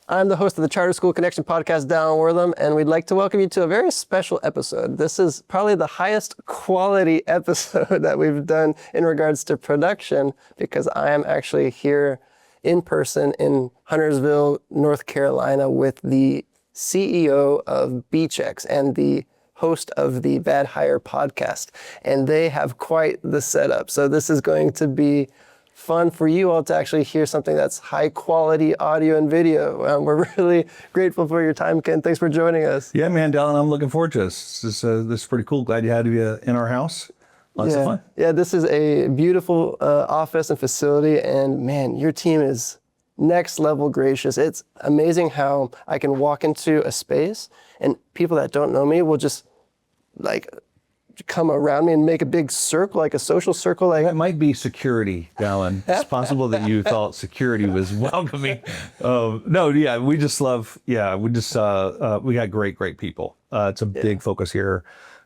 I'm the host of the Charter School Connection podcast, Dallan Wortham, and we'd like to welcome you to a very special episode. This is probably the highest quality episode that we've done in regards to production, because I am actually here in person in Huntersville, North Carolina, with the CEO of BChex and the host of the Bad Hire podcast. And they have quite the setup. So this is going to be fun for you all to actually hear something that's high quality audio and video. We're really grateful for your time, Ken. Thanks for joining us. Yeah, man, Dallan, I'm looking forward to this. This is pretty cool. Glad you had you in our house. Lots of fun. Yeah, this is a beautiful office and facility, and man, your team is next level gracious. It's amazing how I can walk into a space and people that don't know me will just like come around me and make a big circle, like a social circle. Like That might be security, Dallan. It's possible that you thought security was welcoming. We got great people. It's a big focus here,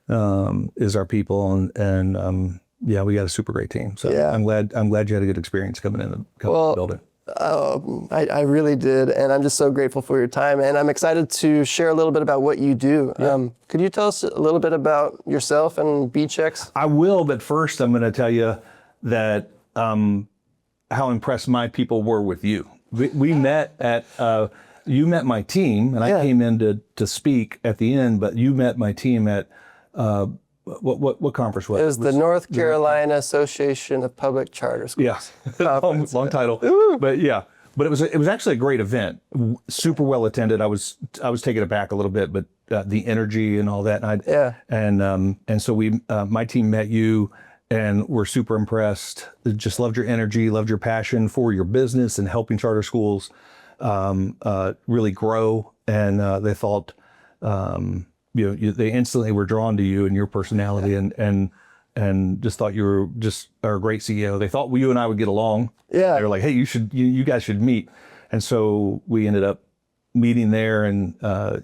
is our people, and we got a super great team. So I'm glad you had a good experience coming in the building. I really did, and I'm just so grateful for your time, and I'm excited to share a little bit about what you do. Yeah. Could you tell us a little bit about yourself and BChex? I will, but first I'm going to tell you that how impressed my people were with you. We met at, you met my team, and I came in to speak at the end, but you met my team at, what conference was it? It was the North Carolina Association of Public Charter Schools. Yeah, long title. Ooh. But it was actually a great event, super well attended. I was taken aback a little bit, but the energy and all that. And so my team met you, and we're super impressed. Just loved your energy, loved your passion for your business and helping charter schools really grow. And they thought. They instantly were drawn to you and your personality, and just thought you were just a great CEO. They thought you and I would get along. Yeah. They were like, hey, you guys should meet. And so we ended up meeting there, and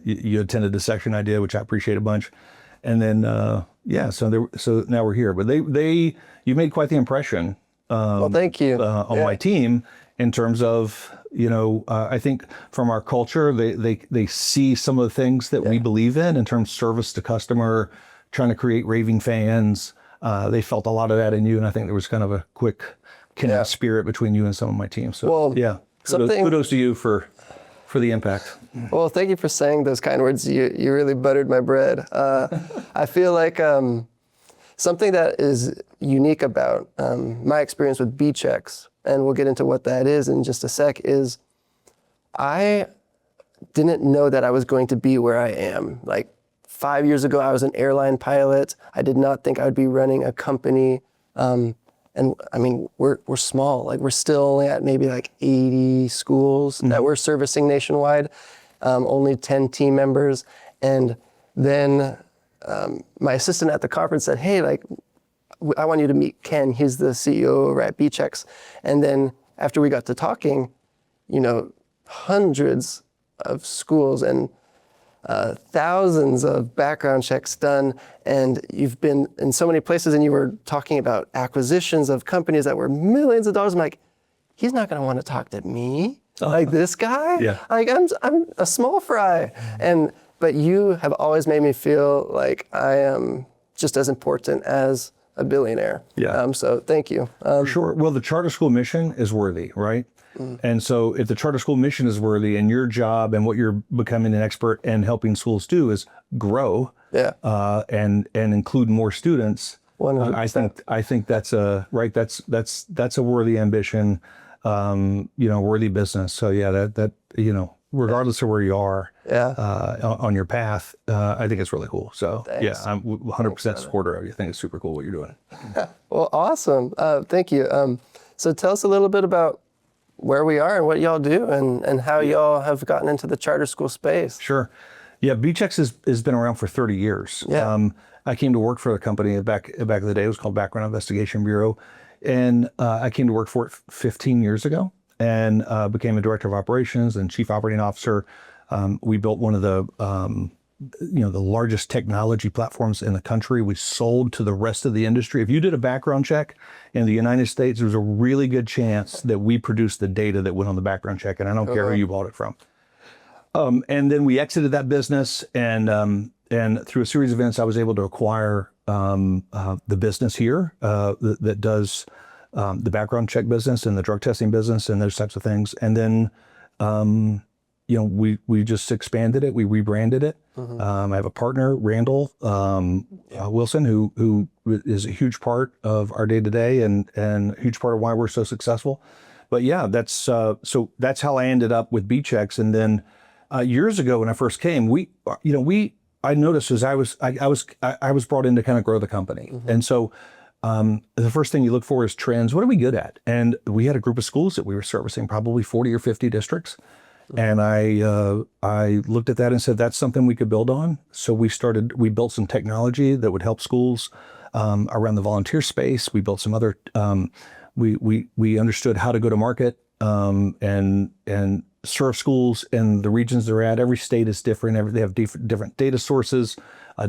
you attended the section I did, which I appreciate a bunch. And then so now we're here. But you made quite the impression. Well, thank you. On my team, in terms of, I think from our culture, they see some of the things that we believe in terms of service to customer, trying to create raving fans. They felt a lot of that in you, and I think there was kind of a quick spirit between you and some of my team. So kudos to you for the impact. Well, thank you for saying those kind words. You really buttered my bread. I feel like something that is unique about my experience with BChex, and we'll get into what that is in just a sec, is I didn't know that I was going to be where I am. Like 5 years ago, I was an airline pilot. I did not think I would be running a company. And I mean, we're small. Like we're still only at maybe like 80 schools that we're servicing nationwide, only 10 team members. And then my assistant at the conference said, hey, I want you to meet Ken. He's the CEO over at BChex. And then after we got to talking, hundreds of schools and thousands of background checks done. And you've been in so many places, and you were talking about acquisitions of companies that were millions of dollars. I'm like, he's not going to want to talk to me, like this guy. Yeah. Like I'm a small fry. But you have always made me feel like I am just as important as a billionaire. Yeah. So thank you. For sure. Well, the charter school mission is worthy, right? And so if the charter school mission is worthy, and your job and what you're becoming an expert and helping schools do is grow, and include more students, I think that's a worthy ambition, worthy business. So that regardless of where you are on your path, I think it's really cool. So thanks. I'm 100% supporter of you. I think it's super cool what you're doing. Well, awesome. Thank you. So tell us a little bit about where we are and what y'all do, and how y'all have gotten into the charter school space. Sure. Yeah, BChex has been around for 30 years. Yeah. I came to work for the company back in the day. It was called Background Investigation Bureau. And I came to work for it 15 years ago, and became a director of operations and chief operating officer. We built one of the largest technology platforms in the country. We sold to the rest of the industry. If you did a background check in the United States, there's a really good chance that we produced the data that went on the background check, and I don't care who you bought it from. And then we exited that business, and through a series of events, I was able to acquire the business here that does the background check business and the drug testing business and those types of things. And then, we just expanded it. We rebranded it. I have a partner, Randall Wilson, who is a huge part of our day to day and a huge part of why we're so successful. But yeah, that's how I ended up with BChex. And then years ago when I first came, I noticed as I was brought in to kind of grow the company, and so the first thing you look for is trends. What are we good at? And we had a group of schools that we were servicing, probably 40 or 50 districts. And I looked at that and said, that's something we could build on. So we built some technology that would help schools around the volunteer space. We built some other, we understood how to go to market and serve schools in the regions they're at. Every state is different. They have different data sources,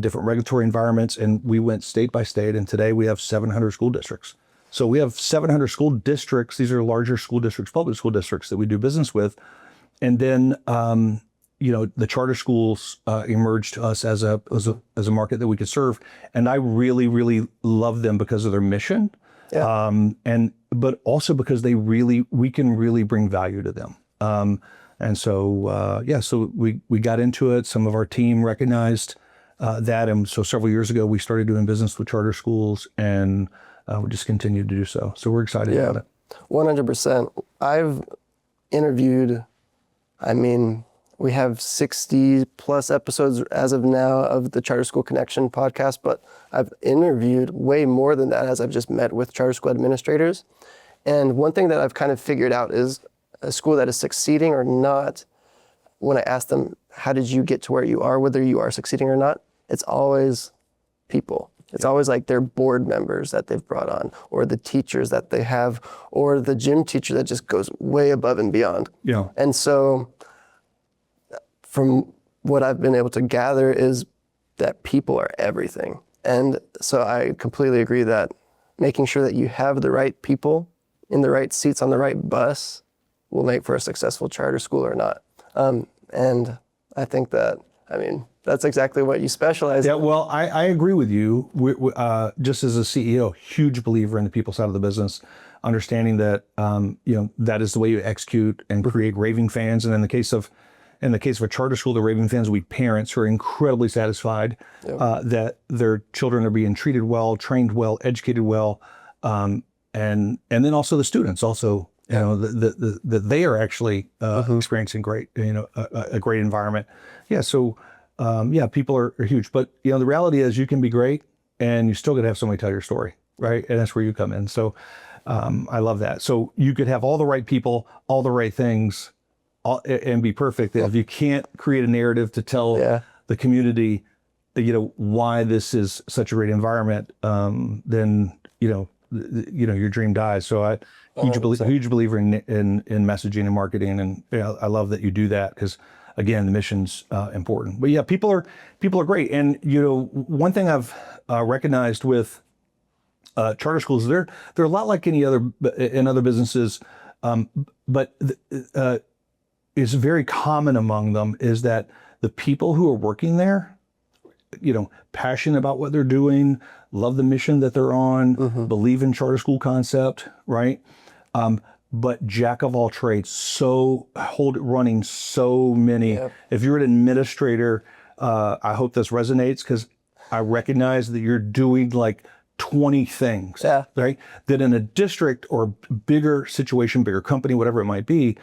different regulatory environments. And we went state by state. And today we have 700 school districts. So we have 700 school districts. These are larger school districts, public school districts that we do business with. And then, the charter schools emerged to us as a market that we could serve. And I really, really love them because of their mission. Yeah. But also because we can really bring value to them. So we got into it. Some of our team recognized that. And so several years ago, we started doing business with charter schools, and we just continued to do so. So we're excited about it. 100%. I've interviewed, we have 60 plus episodes as of now of the Charter School Connection podcast, but I've interviewed way more than that as I've just met with charter school administrators. And one thing that I've kind of figured out is a school that is succeeding or not, when I ask them, how did you get to where you are, whether you are succeeding or not, it's always people. It's always like their board members that they've brought on, or the teachers that they have, or the gym teacher that just goes way above and beyond. Yeah. And so from what I've been able to gather is that people are everything. And so I completely agree that making sure that you have the right people in the right seats on the right bus will make for a successful charter school or not. And I think that, that's exactly what you specialize in. Yeah, well, I agree with you. Just as a CEO, huge believer in the people side of the business, understanding that that is the way you execute and create raving fans. And in the case of a charter school, the raving fans will be parents who are incredibly satisfied that their children are being treated well, trained well, educated well, and then also the students also. That they are actually experiencing great, a great environment. Yeah. So, people are huge, but the reality is you can be great and you still got to have somebody tell your story, right? And that's where you come in. So, I love that. So you could have all the right people, all the right things, and be perfect. If you can't create a narrative to tell the community, why this is such a great environment, then your dream dies. So huge believer in messaging and marketing, and I love that you do that because, again, the mission's important. But yeah, people are great, and one thing I've recognized with charter schools, they're a lot like any other in other businesses, but is very common among them is that the people who are working there, passionate about what they're doing, love the mission that they're on, believe in charter school concept, right? But jack of all trades, running so many. Yep. If you're an administrator, I hope this resonates because I recognize that you're doing like 20 things, right? That in a district or bigger situation, bigger company, whatever it might be,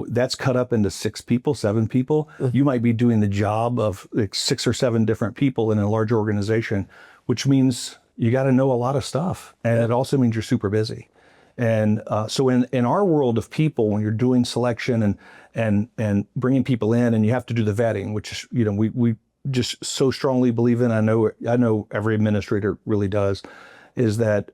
that's cut up into 6 people, 7 people. You might be doing the job of like 6 or 7 different people in a larger organization, which means you got to know a lot of stuff. And it also means you're super busy. And so in our world of people, when you're doing selection and bringing people in, and you have to do the vetting, which we just so strongly believe in, I know every administrator really does, is that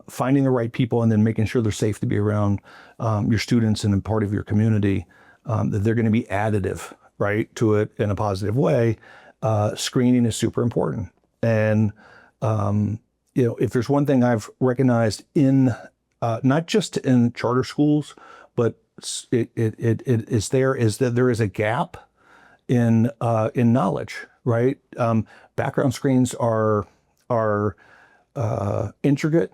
finding the right people and then making sure they're safe to be around your students and a part of your community, that they're going to be additive, right, to it in a positive way. Screening is super important. And if there's one thing I've recognized in not just in charter schools, but it is that there is a gap in knowledge, right? Background screens are intricate.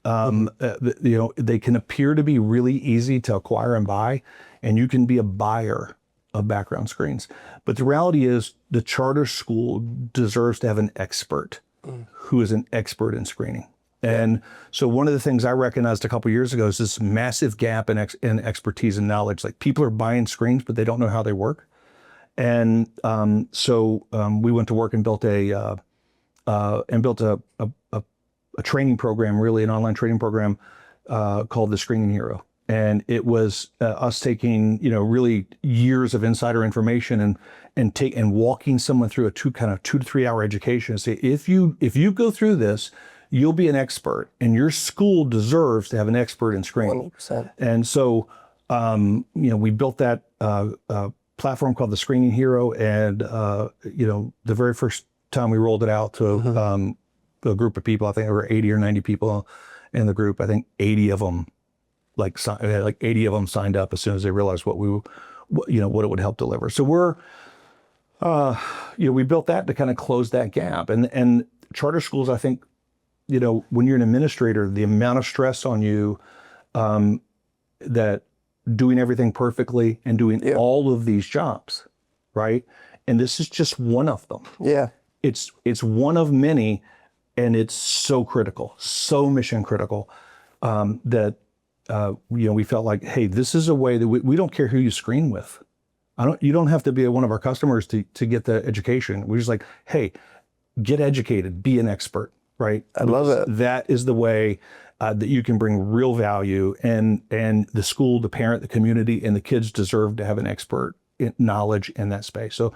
They can appear to be really easy to acquire and buy, and you can be a buyer of background screens. But the reality is the charter school deserves to have an expert who is an expert in screening. And so one of the things I recognized a couple of years ago is this massive gap in expertise and knowledge. Like people are buying screens, but they don't know how they work. And so we went to work and built a training program, really an online training program called the Screening Hero. And it was us taking, really years of insider information and walking someone through a 2 to 3 hour education and say, if you go through this, you'll be an expert, and your school deserves to have an expert in screening. 100%. And so, we built that platform called the Screening Hero, and the very first time we rolled it out to a group of people, I think there were 80 or 90 people in the group. I think 80 of them, like 80 of them signed up as soon as they realized what it would help deliver. So we built that to kind of close that gap. And charter schools, I think, when you're an administrator, the amount of stress on you that doing everything perfectly and doing all of these jobs, right? And this is just one of them. Yeah. It's one of many, and it's so critical, so mission critical, that we felt like, hey, this is a way that we don't care who you screen with. You don't have to be one of our customers to get the education. We're just like, hey, get educated, be an expert, right? I love it. That is the way that you can bring real value, and the school, the parent, the community, and the kids deserve to have an expert knowledge in that space. So,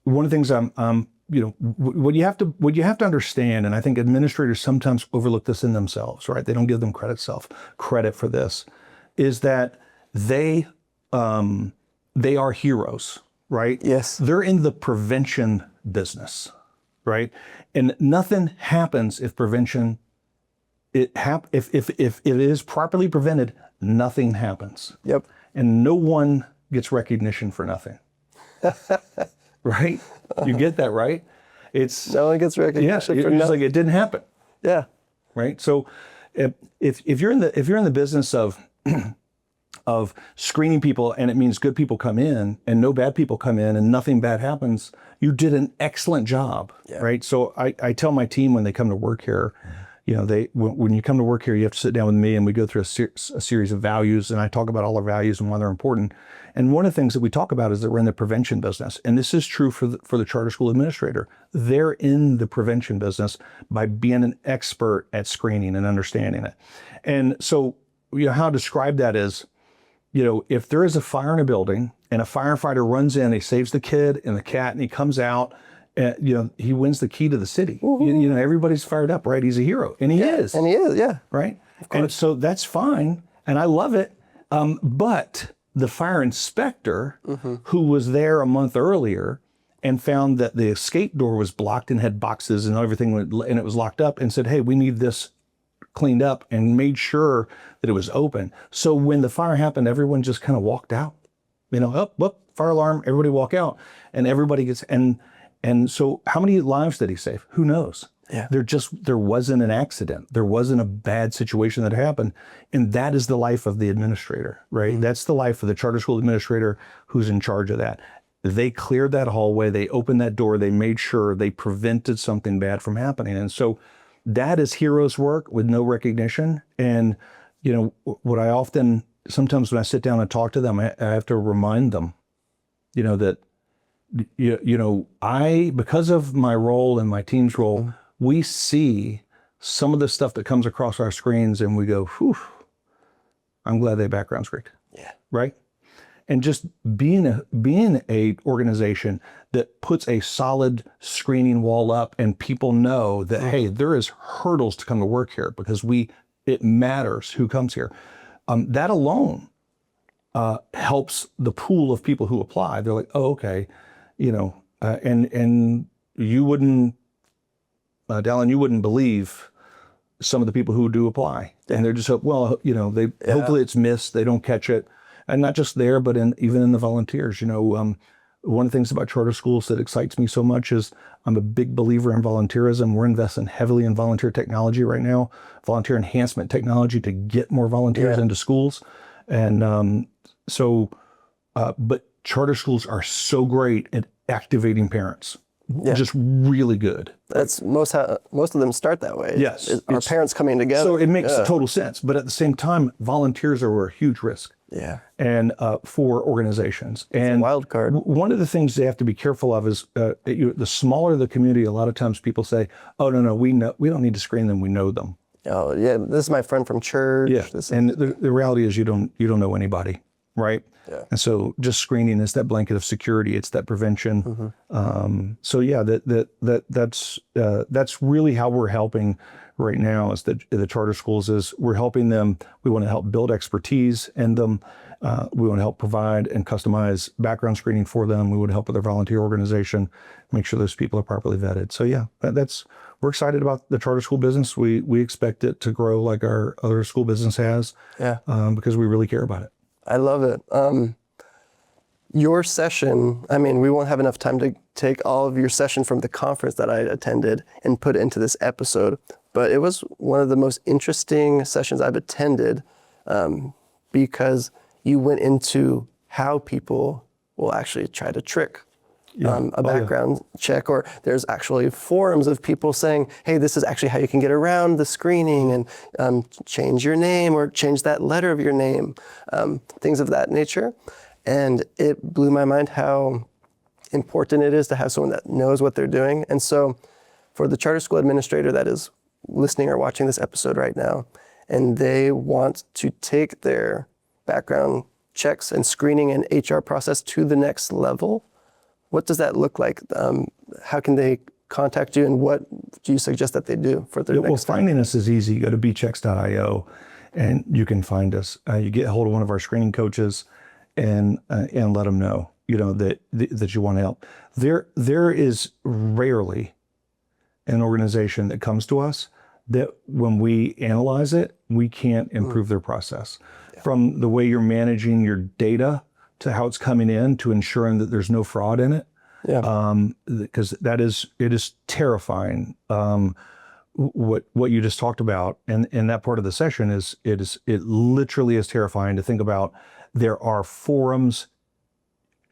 one of the things what you have to understand, and I think administrators sometimes overlook this in themselves, right? They don't give them credit for this, is that they are heroes, right? Yes. They're in the prevention business, right? And nothing happens if prevention, if it is properly prevented, nothing happens. Yep. And no one gets recognition for nothing. Right? You get that, right? No one gets recognition for it's nothing. like it didn't happen. Yeah. Right? So if you're in the business of screening people, and it means good people come in and no bad people come in and nothing bad happens, you did an excellent job, right? So I tell my team when they come to work here, when you come to work here, you have to sit down with me and we go through a series of values, and I talk about all our values and why they're important. And one of the things that we talk about is that we're in the prevention business. And this is true for the charter school administrator. They're in the prevention business by being an expert at screening and understanding it. And so, how to describe that is, if there is a fire in a building and a firefighter runs in, he saves the kid and the cat, and he comes out, he wins the key to the city. Everybody's fired up, right? He's a hero, and he is. And he is, yeah. Right? And so that's fine, and I love it. But the fire inspector, who was there a month earlier and found that the escape door was blocked and had boxes and everything, and it was locked up, and said, hey, we need this cleaned up, and made sure that it was open. So when the fire happened, everyone just kind of walked out. Fire alarm, everybody walk out, and everybody gets, and so how many lives did he save? Who knows? Yeah. There wasn't an accident. There wasn't a bad situation that happened. And that is the life of the administrator, right? That's the life of the charter school administrator who's in charge of that. They cleared that hallway, they opened that door, they made sure they prevented something bad from happening. And so that is heroes work with no recognition. And, what I often, sometimes when I sit down and talk to them, I have to remind them, that, because of my role and my team's role, we see some of the stuff that comes across our screens and we go, whew, I'm glad they background screened. Yeah. Right? And just being a organization that puts a solid screening wall up, and people know that, hey, there is hurdles to come to work here because it matters who comes here. That alone helps the pool of people who apply. They're like, oh, okay, and you wouldn't, Dallan, you wouldn't believe some of the people who do apply, and they're just, hopefully it's missed, they don't catch it. and not just there, but even in the volunteers. One of the things about charter schools that excites me so much is I'm a big believer in volunteerism. We're investing heavily in volunteer technology right now, volunteer enhancement technology to get more volunteers into schools. And but charter schools are so great at activating parents. Just really good. That's most of them start that way. Yes. Our parents coming together. So it makes total sense. But at the same time, volunteers are a huge risk. Yeah. And for organizations. And a wild card. One of the things they have to be careful of is the smaller the community, a lot of times people say, oh, no, we don't need to screen them. We know them. Oh, yeah. This is my friend from church. Yeah. And the reality is you don't know anybody. Right. Yeah. And so just screening is that blanket of security. It's that prevention. So yeah, that's really how we're helping right now is that the charter schools is we're helping them. We want to help build expertise in them. We want to help provide and customize background screening for them. We want to help with their volunteer organization, make sure those people are properly vetted. So yeah, we're excited about the charter school business. We expect it to grow like our other school business has. Yeah. Because we really care about it. I love it. Your session, we won't have enough time to take all of your session from the conference that I attended and put it into this episode, but it was one of the most interesting sessions I've attended because you went into how people will actually try to trick a background check, or there's actually forums of people saying, hey, this is actually how you can get around the screening and change your name or change that letter of your name, things of that nature. And it blew my mind how important it is to have someone that knows what they're doing. And so for the charter school administrator that is listening or watching this episode right now, and they want to take their background checks and screening and HR process to the next level, what does that look like? How can they contact you, and what do you suggest that they do for their next time? Finding us is easy. You go to BChex.io and you can find us. You get a hold of one of our screening coaches and let them know, that you want to help. There is rarely an organization that comes to us that when we analyze it, we can't improve their process. From the way you're managing your data to how it's coming in to ensuring that there's no fraud in it. Because it is terrifying. What you just talked about, and that part of the session it literally is terrifying to think about. There are forums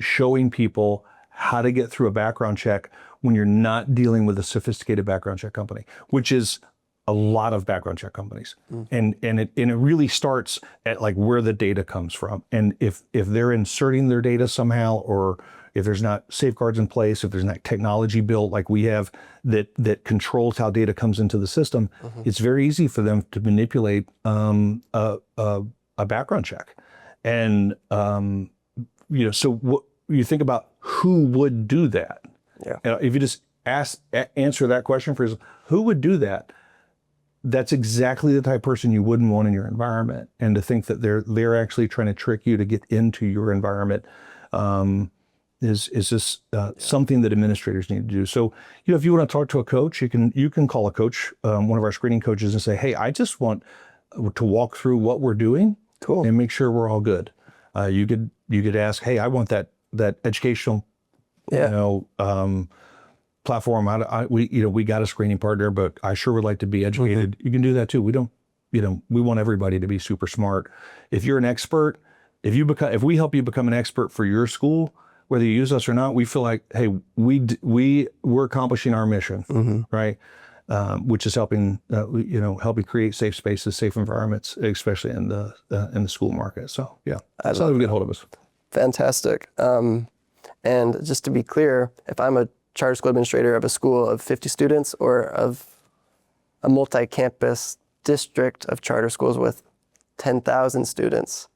showing people how to get through a background check when you're not dealing with a sophisticated background check company, which is a lot of background check companies. And it really starts at like where the data comes from. And if they're inserting their data somehow, or if there's not safeguards in place, if there's not technology built like we have that controls how data comes into the system, it's very easy for them to manipulate a background check. And so what you think about who would do that? If you just answer that question for yourself, who would do that? That's exactly the type of person you wouldn't want in your environment. And to think that they're actually trying to trick you to get into your environment is just something that administrators need to do. So, if you want to talk to a coach, you can call a coach, one of our screening coaches, and say, hey, I just want to walk through what we're doing and make sure we're all good. You could ask, hey, I want that educational, platform. We got a screening partner, but I sure would like to be educated. You can do that too. We don't, we want everybody to be super smart. If you're an expert, if we help you become an expert for your school, whether you use us or not, we feel like, hey, we're accomplishing our mission, right? Which is helping create safe spaces, safe environments, especially in the school market. So yeah, that's how they get hold of us. Fantastic. And just to be clear, if I'm a charter school administrator of a school of 50 students or of a multi-campus district of charter schools with 10,000 students.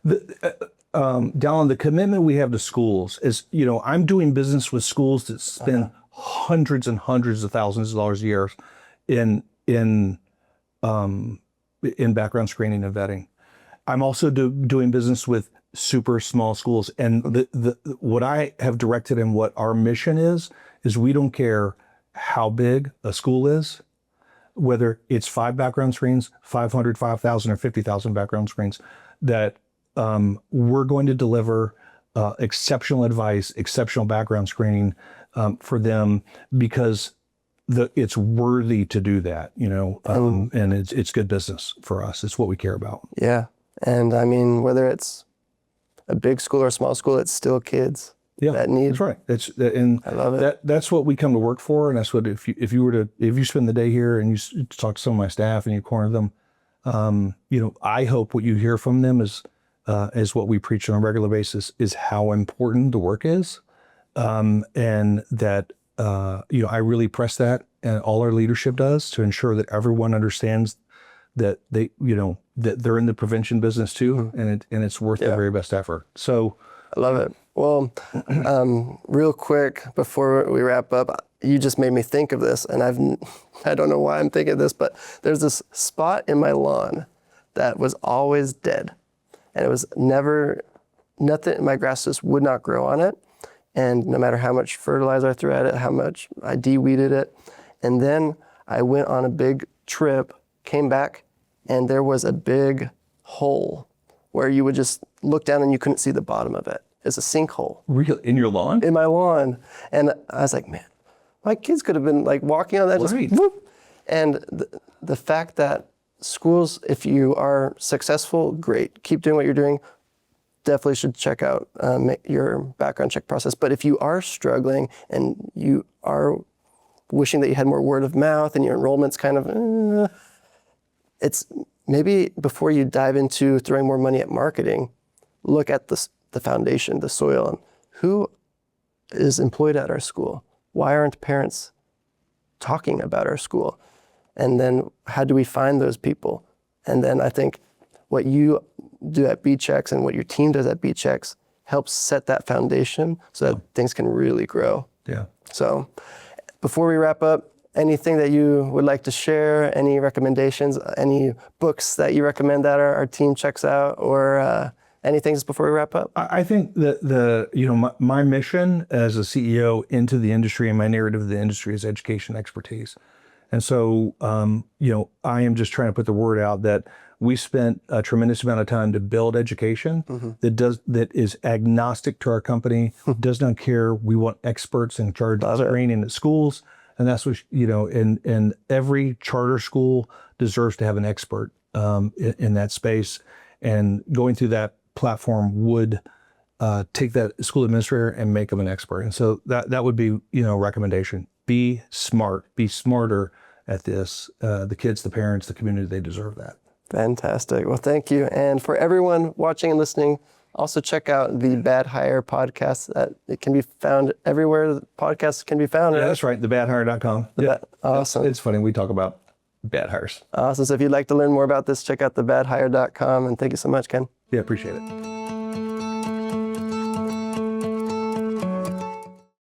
Dallan, the commitment we have to schools is, I'm doing business with schools that spend hundreds and hundreds of thousands of dollars a year in background screening and vetting. I'm also doing business with super small schools. And what I have directed and what our mission is we don't care how big a school is, whether it's 5 background screens, 500, 5,000, or 50,000 background screens, that we're going to deliver exceptional advice, exceptional background screening for them because it's worthy to do that, and it's good business for us. It's what we care about. Yeah. And I mean, whether it's a big school or a small school, it's still kids that need. That's right. And I love it. That's what we come to work for. And that's what, if you spend the day here and you talk to some of my staff and you corner them, I hope what you hear from them is what we preach on a regular basis, is how important the work is. And that, I really press that, and all our leadership does, to ensure that everyone understands that they, that they're in the prevention business too, and it's worth the very best effort. So I love it. Well, real quick before we wrap up, you just made me think of this, and I don't know why I'm thinking of this, but there's this spot in my lawn that was always dead, and it was nothing. My grass just would not grow on it, and no matter how much fertilizer I threw at it, how much I de-weeded it, and then I went on a big trip, came back, and there was a big hole where you would just look down and you couldn't see the bottom of it. It's a sinkhole. Really? In your lawn? In my lawn. And I was like, man, my kids could have been like walking on that, just whoop. And the fact that schools, if you are successful, great. Keep doing what you're doing. Definitely should check out your background check process. But if you are struggling and you are wishing that you had more word of mouth and your enrollment's kind of, it's maybe before you dive into throwing more money at marketing, look at the foundation, the soil, and who is employed at our school? Why aren't parents talking about our school? And then how do we find those people? And then I think what you do at BChex and what your team does at BChex helps set that foundation so that things can really grow. Yeah. So before we wrap up, anything that you would like to share, any recommendations, any books that you recommend that our team checks out, or anything just before we wrap up? I think that my mission as a CEO into the industry, and my narrative of the industry, is education expertise. And so, I am just trying to put the word out that we spent a tremendous amount of time to build education that is agnostic to our company, does not care. We want experts in charge of training at schools. And that's what, and every charter school deserves to have an expert in that space. And going through that platform would take that school administrator and make them an expert. And so that would be, a recommendation. Be smart, be smarter at this. The kids, the parents, the community, they deserve that. Fantastic. Well, thank you. And for everyone watching and listening, also check out the Bad Hire podcast. It can be found everywhere podcasts can be found. Yeah, right? That's right. Thebadhire.com. Awesome. It's funny. We talk about bad hires. Awesome. So if you'd like to learn more about this, check out thebadhire.com. And thank you so much, Ken. Yeah, appreciate it.